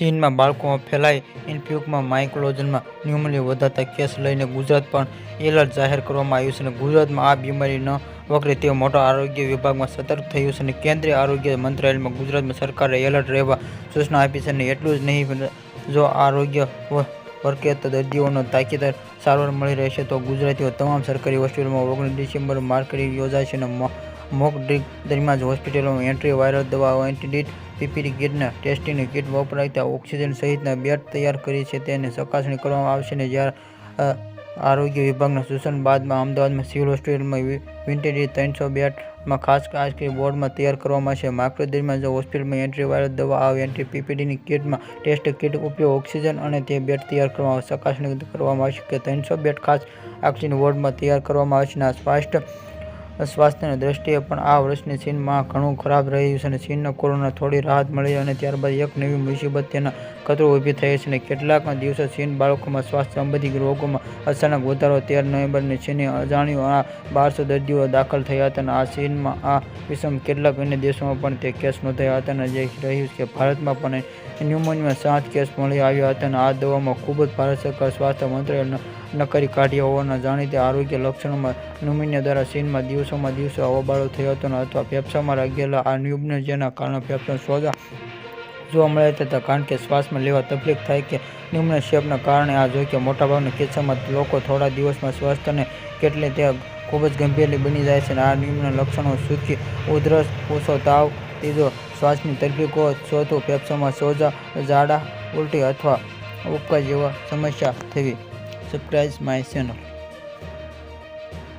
ચીનમાં બાળકોમાં ફેલાય ઇન્ફ્લુએન્ઝા માઇક્રોલોજનમાં ન્યુમોનિયા વધતા કેસ લઈને ગુજરાત પણ એલર્ટ જાહેર કરવામાં આવ્યું છે અને ગુજરાતમાં આ બીમારી ન વકરે તેવું મોટા આરોગ્ય વિભાગમાં સતર્ક થયું છે અને કેન્દ્રીય આરોગ્ય મંત્રાલયમાં ગુજરાત સરકારે એલર્ટ રહેવા સૂચના આપી છે અને એટલું જ નહીં, જો આરોગ્ય વર્કેત દર્દીઓને તાકીદાર સારવાર મળી રહેશે તો ગુજરાતીઓ તમામ સરકારી હોસ્પિટલોમાં 19 ડિસેમ્બર માર્કેટિંગ યોજાશે અને મોક ડ્રીલ દરમિયાન જ હોસ્પિટલોમાં એન્ટ્રી વાયરલ દવાઓ, એન્ટીડીટ, પીપીઈ કિટના ટેસ્ટિંગની કિટ વપરાતા ઓક્સિજન સહિતના બેડ તૈયાર કરી છે તેની ચકાસણી કરવામાં આવશે અને જ્યારે આરોગ્ય વિભાગના સૂચન બાદમાં અમદાવાદમાં સિવિલ હોસ્પિટલમાં વેન્ટિલેટર 300 બેડમાં ખાસ આઈસીયુ વોર્ડમાં તૈયાર કરવામાં આવશે. માર્કેટ દરમિયાન જો હોસ્પિટલમાં એન્ટ્રી વાયરલ દવા, એન્ટી પીપીઈની કિટમાં ટેસ્ટ કિટ ઉપયોગ ઓક્સિજન અને તે બેડ તૈયાર કરવામાં ચકાસણી કરવામાં આવશે કે 300 બેડ ખાસ આઈસીયુ વોર્ડમાં તૈયાર કરવામાં આવશે. સ્વાસ્થ્યની દ્રષ્ટિએ પણ આ વર્ષની ચીનમાં ઘણું ખરાબ રહ્યું છે અને ચીનને કોરોના થોડી રાહત મળી અને ત્યારબાદ એક નવી મુસીબત તેના ખતરો ઊભી થઈ છે અને કેટલાક દિવસો ચીન બાળકોમાં સ્વાસ્થ્ય સંબંધી રોગોમાં અચાનક વધારો 13 નવેમ્બરની ચીને અજાણ્યું 1200 દર્દીઓ દાખલ થયા હતા અને આ ચીનમાં આ વિશ્વમાં કેટલાક અન્ય દેશોમાં પણ તે કેસ નોંધાયા હતા અને જે રહ્યું કે ભારતમાં પણ ન્યુમોનિયામાં 7 કેસ મળી આવ્યા હતા અને આ દવામાં ખૂબ જ ભારત સરકાર સ્વાસ્થ્ય મંત્રાલય નકારી કાઢ્યા હોવાના જાણીતા આરોગ્ય લક્ષણોમાં ન્યુમોનિયા દ્વારા ચીનમાં દિવસોમાં દિવસે હોબાળો થયો હતો અથવા ફેફસામાં લાગેલા આ ન્યુમોનિયા જેના કારણે ફેફસાના સોજા જોવા મળ્યા હતા કારણ કે શ્વાસમાં લેવા તકલીફ થાય કે ન્યુમોનિયા ચેપના કારણે આ જોકે મોટાભાગના કિસ્સામાં લોકો થોડા દિવસમાં સ્વસ્થ અને કેટલે તે ખૂબ જ ગંભીર બની જાય છે અને આ ન્યુમોનિયા લક્ષણો સૂચિ ઉધરસ, ઓછો તાવ, ત્રીજો શ્વાસની તકલીફો, ચોથું ફેફસામાં સોજા, ઝાડા, ઉલટી અથવા ઉપકા જેવા સમસ્યા થવી. Subscribe my channel.